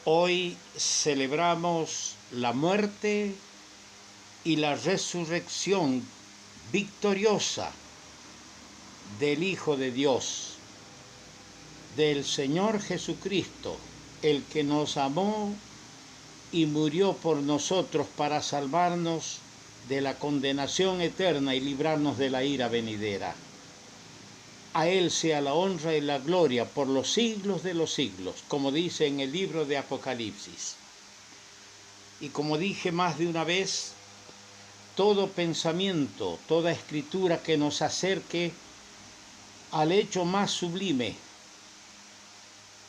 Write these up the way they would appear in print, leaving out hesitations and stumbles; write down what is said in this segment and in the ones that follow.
Hoy celebramos la muerte y la resurrección victoriosa del Hijo de Dios, del Señor Jesucristo, el que nos amó y murió por nosotros para salvarnos de la condenación eterna y librarnos de la ira venidera. A Él sea la honra y la gloria por los siglos de los siglos, como dice en el libro de Apocalipsis. Y como dije más de una vez, todo pensamiento, toda escritura que nos acerque al hecho más sublime,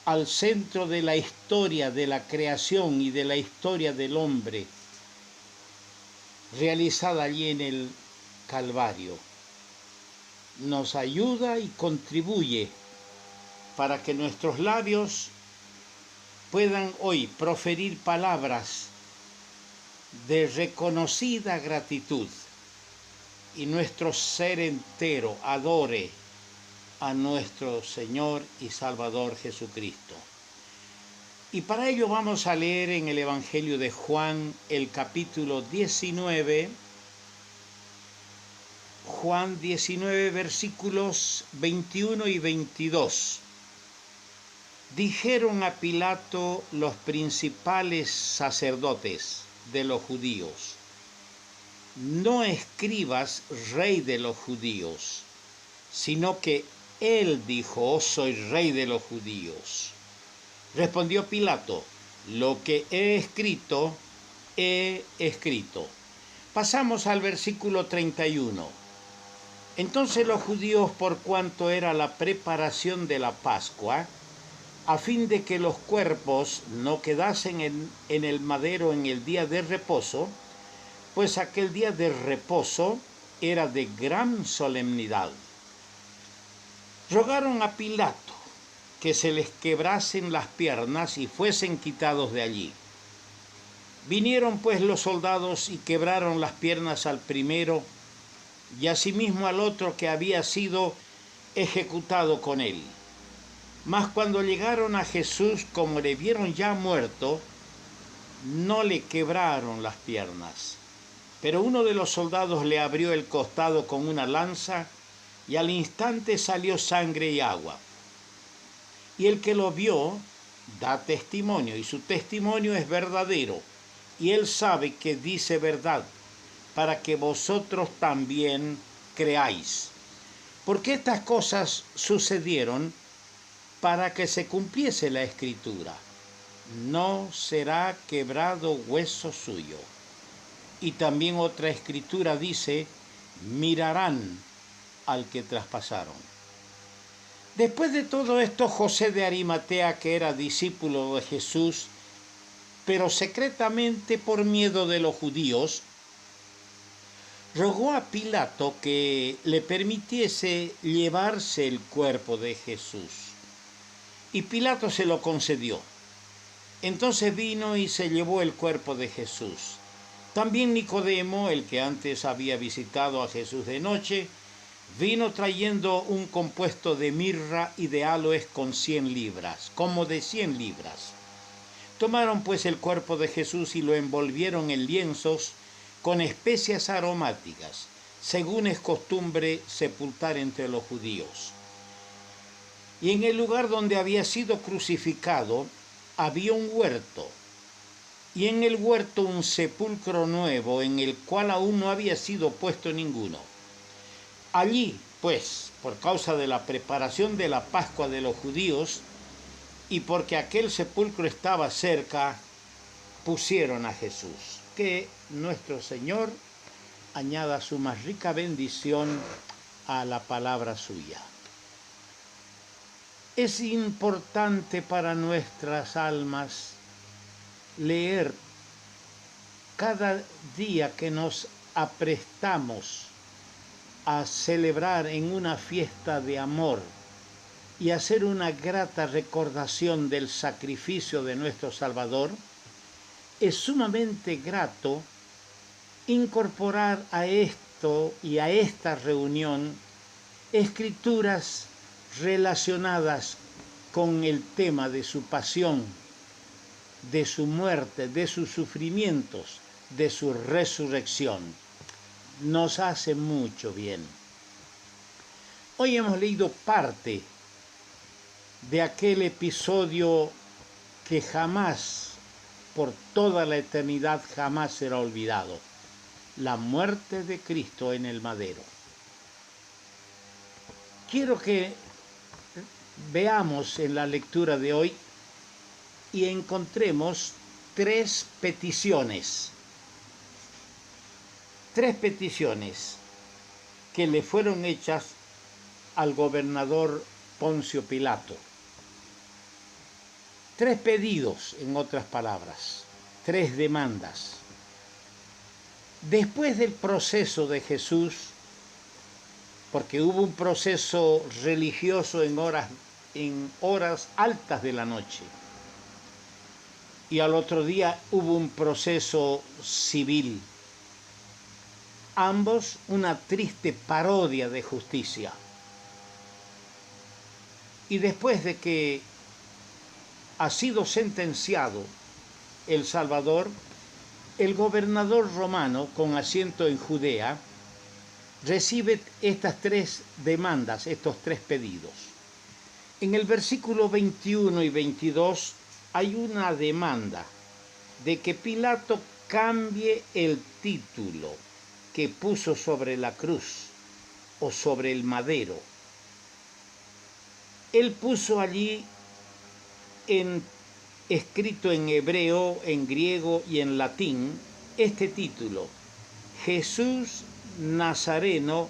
al centro de la historia de la creación y de la historia del hombre, realizada allí en el Calvario, nos ayuda y contribuye para que nuestros labios puedan hoy proferir palabras de reconocida gratitud y nuestro ser entero adore a nuestro Señor y Salvador Jesucristo. Y para ello vamos a leer en el Evangelio de Juan el capítulo 19, Juan 19 versículos 21 y 22. Dijeron a Pilato los principales sacerdotes de los judíos: no escribas rey de los judíos, sino que él dijo: oh, soy rey de los judíos. Respondió Pilato: lo que he escrito, he escrito. Pasamos al versículo 31. Entonces los judíos, por cuanto era la preparación de la Pascua, a fin de que los cuerpos no quedasen en el madero en el día de reposo, pues aquel día de reposo era de gran solemnidad, rogaron a Pilato que se les quebrasen las piernas y fuesen quitados de allí. Vinieron pues los soldados y quebraron las piernas al primero y asimismo al otro que había sido ejecutado con él. Mas cuando llegaron a Jesús, como le vieron ya muerto, no le quebraron las piernas. Pero uno de los soldados le abrió el costado con una lanza y al instante salió sangre y agua. Y el que lo vio da testimonio, y su testimonio es verdadero, y él sabe que dice verdad, para que vosotros también creáis. Porque estas cosas sucedieron para que se cumpliese la Escritura: no será quebrado hueso suyo. Y también otra Escritura dice: mirarán al que traspasaron. Después de todo esto, José de Arimatea, que era discípulo de Jesús, pero secretamente por miedo de los judíos, rogó a Pilato que le permitiese llevarse el cuerpo de Jesús. Y Pilato se lo concedió. Entonces vino y se llevó el cuerpo de Jesús. También Nicodemo, el que antes había visitado a Jesús de noche, vino trayendo un compuesto de mirra y de áloes con 100 libras, como de 100 libras. Tomaron pues el cuerpo de Jesús y lo envolvieron en lienzos con especias aromáticas, según es costumbre sepultar entre los judíos. Y en el lugar donde había sido crucificado había un huerto, y en el huerto un sepulcro nuevo, en el cual aún no había sido puesto ninguno. Allí, pues, por causa de la preparación de la Pascua de los judíos, y porque aquel sepulcro estaba cerca, pusieron a Jesús. Que nuestro Señor añada su más rica bendición a la palabra suya. Es importante para nuestras almas leer cada día que nos aprestamos a celebrar en una fiesta de amor y hacer una grata recordación del sacrificio de nuestro Salvador. Es sumamente grato incorporar a esto y a esta reunión escrituras relacionadas con el tema de su pasión, de su muerte, de sus sufrimientos, de su resurrección. Nos hace mucho bien. Hoy hemos leído parte de aquel episodio que jamás, por toda la eternidad, jamás será olvidado: la muerte de Cristo en el madero. Quiero que veamos en la lectura de hoy y encontremos tres peticiones que le fueron hechas al gobernador Poncio Pilato. Tres pedidos, en otras palabras, tres demandas. Después del proceso de Jesús, porque hubo un proceso religioso en horas altas de la noche, y al otro día hubo un proceso civil, ambos una triste parodia de justicia. Y después de que ha sido sentenciado el Salvador, el gobernador romano, con asiento en Judea, recibe estas tres demandas, estos tres pedidos. En el versículo 21 y 22 hay una demanda de que Pilato cambie el título que puso sobre la cruz o sobre el madero. Él puso allí escrito en hebreo, en griego y en latín, este título: Jesús Nazareno,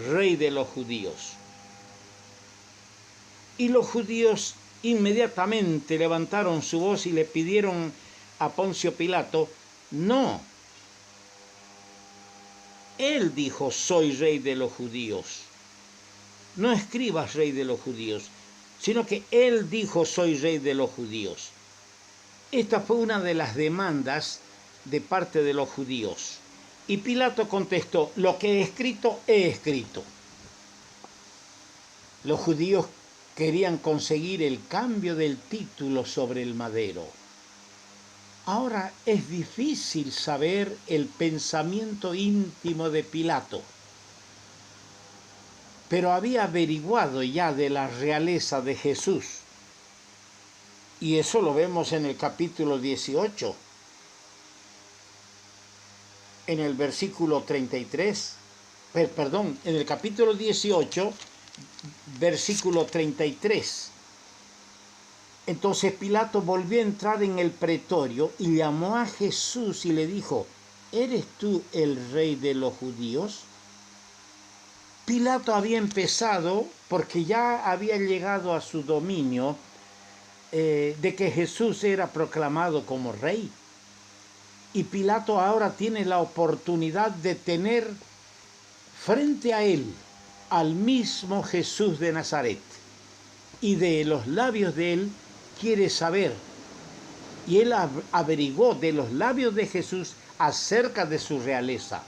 Rey de los Judíos. Y los judíos inmediatamente levantaron su voz y le pidieron a Poncio Pilato: no. Él dijo: soy Rey de los Judíos. No escribas Rey de los Judíos, sino que él dijo: soy Rey de los Judíos. Esta fue una de las demandas de parte de los judíos. Y Pilato contestó: lo que he escrito, he escrito. Los judíos querían conseguir el cambio del título sobre el madero. Ahora es difícil saber el pensamiento íntimo de Pilato, pero había averiguado ya de la realeza de Jesús. Y eso lo vemos en el capítulo 18, en el versículo 33, en el capítulo 18, versículo 33. Entonces Pilato volvió a entrar en el pretorio y llamó a Jesús y le dijo: ¿eres tú el Rey de los Judíos? Pilato había empezado, porque ya había llegado a su dominio, de que Jesús era proclamado como rey. Y Pilato ahora tiene la oportunidad de tener frente a él al mismo Jesús de Nazaret. Y de los labios de él quiere saber. Y él averiguó de los labios de Jesús acerca de su realeza.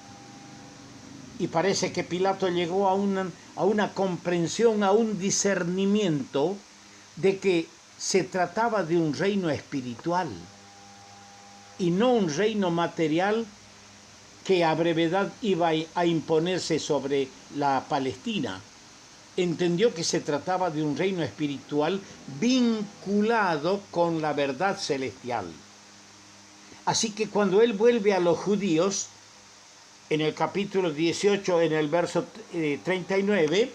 Y parece que Pilato llegó a una comprensión, a un discernimiento de que se trataba de un reino espiritual y no un reino material que a brevedad iba a imponerse sobre la Palestina. Entendió que se trataba de un reino espiritual vinculado con la verdad celestial. Así que cuando él vuelve a los judíos, en el capítulo 18, en el verso 39,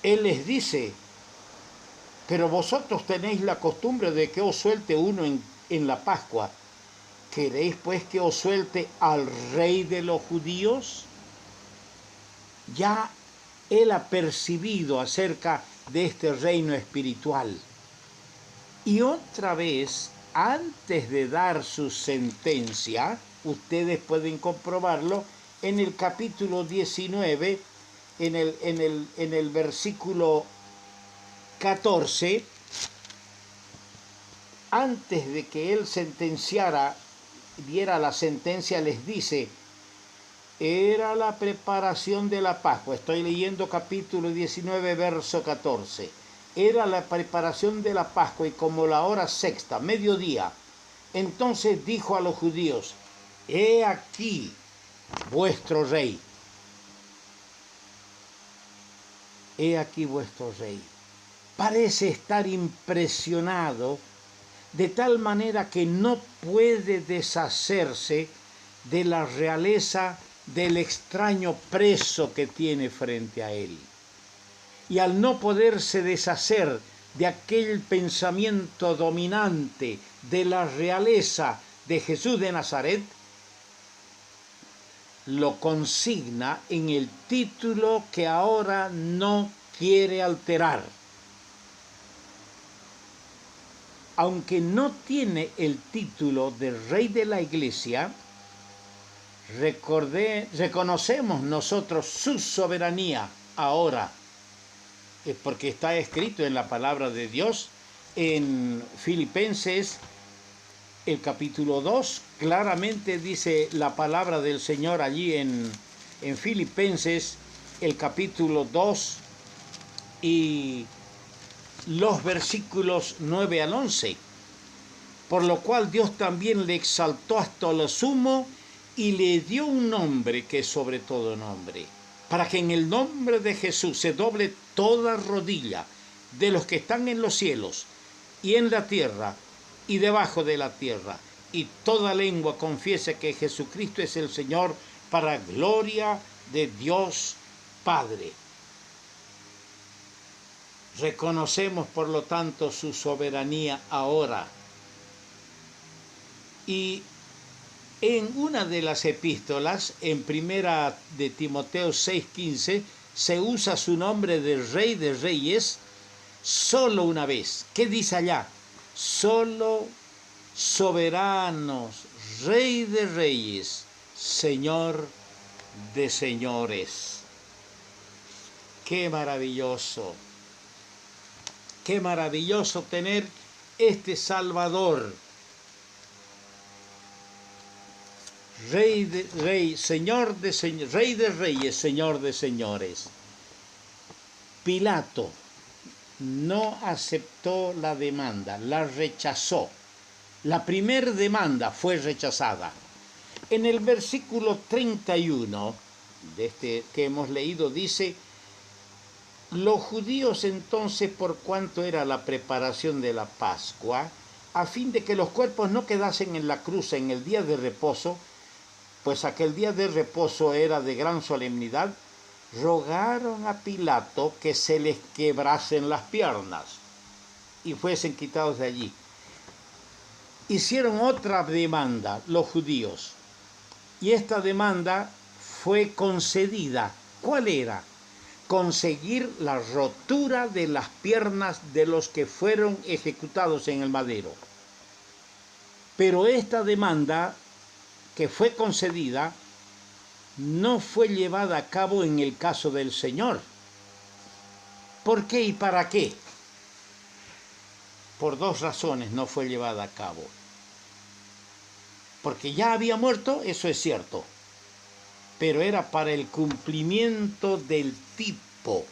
él les dice: pero vosotros tenéis la costumbre de que os suelte uno en la Pascua. ¿Queréis pues que os suelte al Rey de los Judíos? Ya él ha percibido acerca de este reino espiritual. Y otra vez, antes de dar su sentencia, ustedes pueden comprobarlo en el capítulo 19, en el versículo 14, antes de que él diera la sentencia, les dice: era la preparación de la Pascua. Estoy leyendo capítulo 19, verso 14. Era la preparación de la Pascua y como la hora sexta, mediodía, entonces dijo a los judíos: he aquí vuestro rey. He aquí vuestro rey. Parece estar impresionado de tal manera que no puede deshacerse de la realeza del extraño preso que tiene frente a él. Y al no poderse deshacer de aquel pensamiento dominante de la realeza de Jesús de Nazaret, lo consigna en el título que ahora no quiere alterar. Aunque no tiene el título de rey de la iglesia, reconocemos nosotros su soberanía ahora, porque está escrito en la palabra de Dios en Filipenses, el capítulo 2, claramente dice la palabra del Señor allí en Filipenses, el capítulo 2 y los versículos 9 al 11. Por lo cual Dios también le exaltó hasta lo sumo y le dio un nombre que es sobre todo nombre, para que en el nombre de Jesús se doble toda rodilla de los que están en los cielos y en la tierra y debajo de la tierra, y toda lengua confiese que Jesucristo es el Señor, para gloria de Dios Padre. Reconocemos, por lo tanto, su soberanía ahora. Y en una de las epístolas, en primera de Timoteo 6:15, se usa su nombre de Rey de Reyes solo una vez. ¿Qué dice allá? Solo soberanos, Rey de Reyes, Señor de señores. ¡Qué maravilloso! ¡Qué maravilloso tener este Salvador! Rey de Reyes, Señor de señores, Rey de Reyes, Señor de señores. Pilato no aceptó la demanda, la rechazó. La primera demanda fue rechazada. En el versículo 31 de este que hemos leído dice: los judíos entonces, por cuanto era la preparación de la Pascua, a fin de que los cuerpos no quedasen en la cruz en el día de reposo, pues aquel día de reposo era de gran solemnidad, rogaron a Pilato que se les quebrasen las piernas y fuesen quitados de allí. Hicieron otra demanda los judíos, y esta demanda fue concedida. ¿Cuál era? Conseguir la rotura de las piernas de los que fueron ejecutados en el madero. Pero esta demanda que fue concedida no fue llevada a cabo en el caso del Señor. ¿Por qué y para qué? Por dos razones no fue llevada a cabo. Porque ya había muerto, eso es cierto, pero era para el cumplimiento del tipo.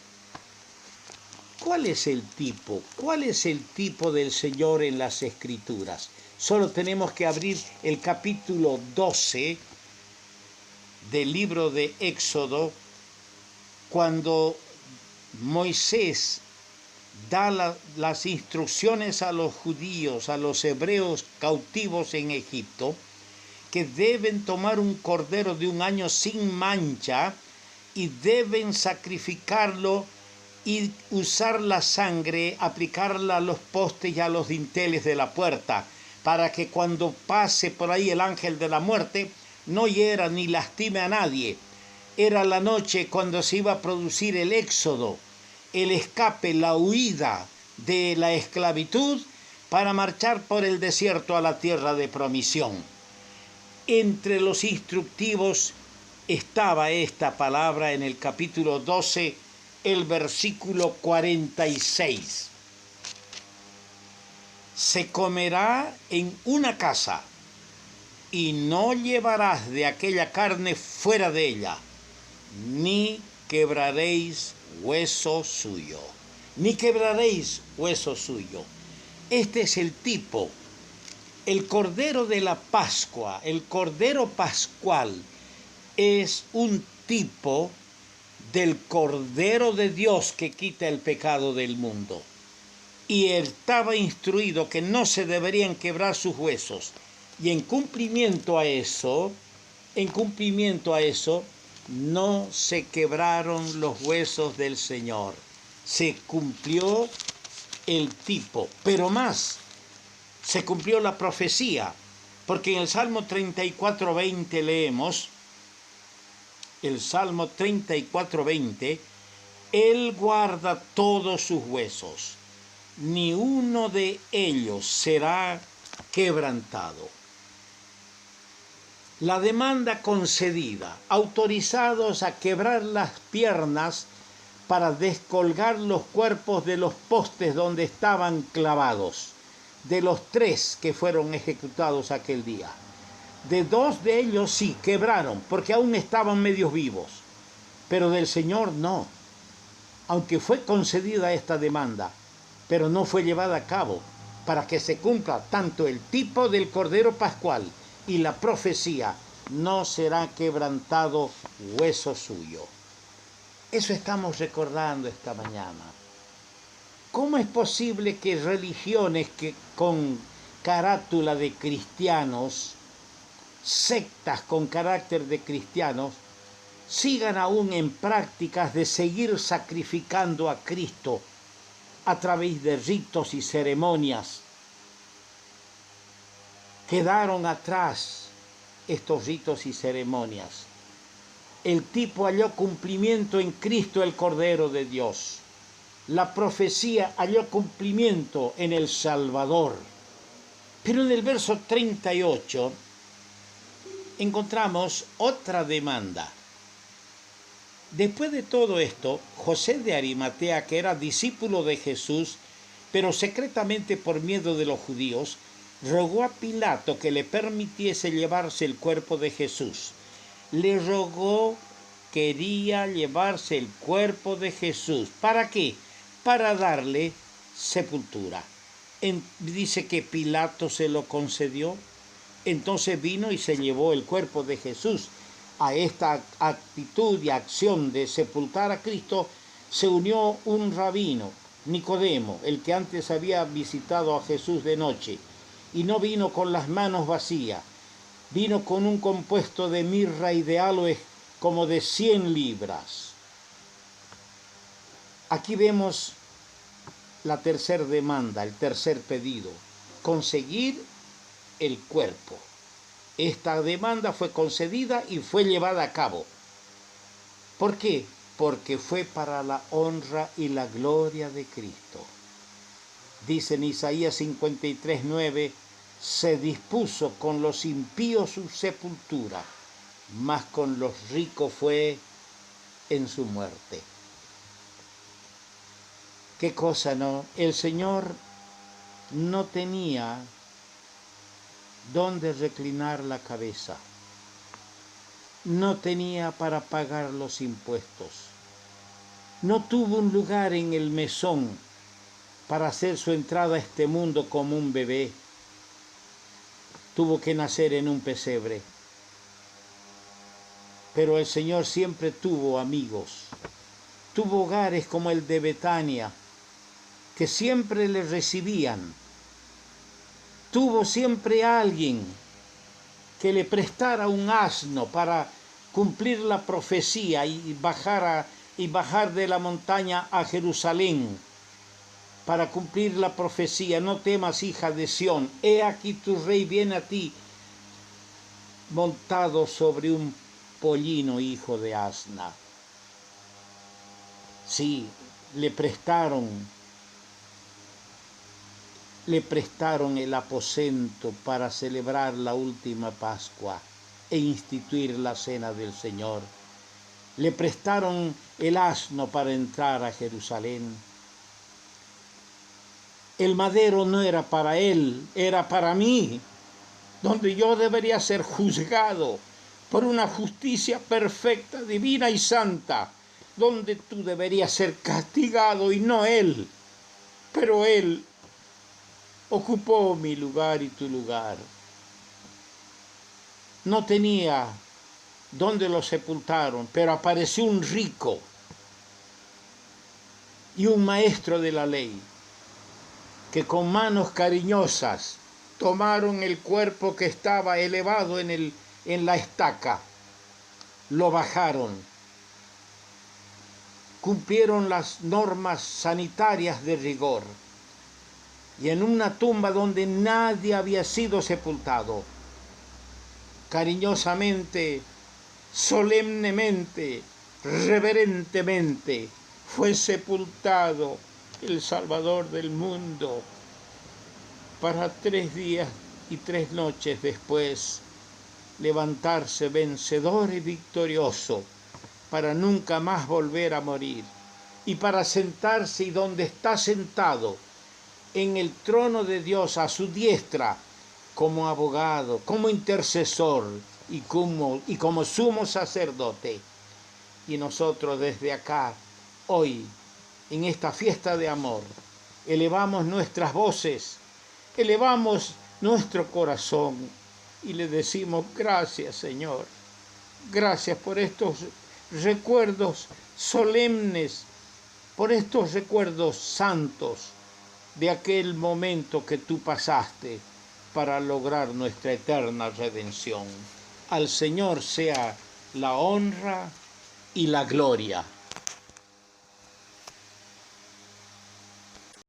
¿Cuál es el tipo? ¿Cuál es el tipo del Señor en las Escrituras? Solo tenemos que abrir el capítulo 12 del libro de Éxodo, cuando Moisés da las instrucciones a los judíos, a los hebreos cautivos en Egipto, que deben tomar un cordero de un año sin mancha y deben sacrificarlo y usar la sangre, aplicarla a los postes y a los dinteles de la puerta, para que cuando pase por ahí el ángel de la muerte no hiera ni lastime a nadie. Era la noche cuando se iba a producir el éxodo, el escape, la huida de la esclavitud para marchar por el desierto a la tierra de promisión. Entre los instructivos estaba esta palabra en el capítulo 12, el versículo 46. Se comerá en una casa, y no llevarás de aquella carne fuera de ella, ni quebraréis hueso suyo. ni quebraréis hueso suyo. Este es el tipo, el Cordero de la Pascua, el Cordero Pascual, es un tipo del Cordero de Dios que quita el pecado del mundo. Y estaba instruido que no se deberían quebrar sus huesos. Y en cumplimiento a eso, no se quebraron los huesos del Señor. Se cumplió el tipo, pero más, se cumplió la profecía, porque en el Salmo 34:20 leemos, el Salmo 34:20, Él guarda todos sus huesos, ni uno de ellos será quebrantado. La demanda concedida, autorizados a quebrar las piernas para descolgar los cuerpos de los postes donde estaban clavados, de los 3 que fueron ejecutados aquel día. De 2 de ellos sí quebraron, porque aún estaban medios vivos, pero del Señor no. Aunque fue concedida esta demanda, pero no fue llevada a cabo, para que se cumpla tanto el tipo del Cordero Pascual y la profecía, no será quebrantado hueso suyo. Eso estamos recordando esta mañana. ¿Cómo es posible que religiones que con carátula de cristianos, sectas con carácter de cristianos, sigan aún en prácticas de seguir sacrificando a Cristo a través de ritos y ceremonias? Quedaron atrás estos ritos y ceremonias. El tipo halló cumplimiento en Cristo, el Cordero de Dios. La profecía halló cumplimiento en el Salvador. Pero en el verso 38 encontramos otra demanda. Después de todo esto, José de Arimatea, que era discípulo de Jesús, pero secretamente por miedo de los judíos, rogó a Pilato que le permitiese llevarse el cuerpo de Jesús. Le rogó, quería llevarse el cuerpo de Jesús. ¿Para qué? Para darle sepultura. Dice que Pilato se lo concedió. Entonces vino y se llevó el cuerpo de Jesús. A esta actitud y acción de sepultar a Cristo se unió un rabino, Nicodemo, el que antes había visitado a Jesús de noche, y no vino con las manos vacías, vino con un compuesto de mirra y de aloe como de 100 libras. Aquí vemos la tercera demanda, el tercer pedido, conseguir el cuerpo. Esta demanda fue concedida y fue llevada a cabo. ¿Por qué? Porque fue para la honra y la gloria de Cristo. Dice en Isaías 53:9, se dispuso con los impíos su sepultura, mas con los ricos fue en su muerte. ¿Qué cosa no? El Señor no tenía dónde reclinar la cabeza. No tenía para pagar los impuestos. No tuvo un lugar en el mesón para hacer su entrada a este mundo como un bebé. Tuvo que nacer en un pesebre. Pero el Señor siempre tuvo amigos. Tuvo hogares como el de Betania, que siempre le recibían. Tuvo siempre a alguien que le prestara un asno para cumplir la profecía y bajar de la montaña a Jerusalén para cumplir la profecía. No temas, hija de Sión, he aquí tu rey viene a ti montado sobre un pollino, hijo de asna. Sí, le prestaron el aposento para celebrar la última Pascua e instituir la cena del Señor. Le prestaron el asno para entrar a Jerusalén. El madero no era para él, era para mí, donde yo debería ser juzgado por una justicia perfecta, divina y santa. donde tú deberías ser castigado y no Él. Pero Él ocupó mi lugar y tu lugar. No tenía dónde lo sepultaron, pero apareció un rico y un maestro de la ley, que con manos cariñosas tomaron el cuerpo que estaba elevado en la estaca, lo bajaron, cumplieron las normas sanitarias de rigor, y en una tumba donde nadie había sido sepultado, cariñosamente, solemnemente, reverentemente, fue sepultado el Salvador del mundo, para 3 días y 3 noches después levantarse vencedor y victorioso, para nunca más volver a morir, y para sentarse, y donde está sentado, en el trono de Dios a su diestra, como abogado, como intercesor y como sumo sacerdote. Y nosotros desde acá, hoy, en esta fiesta de amor, elevamos nuestras voces, elevamos nuestro corazón y le decimos: gracias, Señor, gracias por estos recuerdos solemnes, por estos recuerdos santos de aquel momento que tú pasaste para lograr nuestra eterna redención. Al Señor sea la honra y la gloria.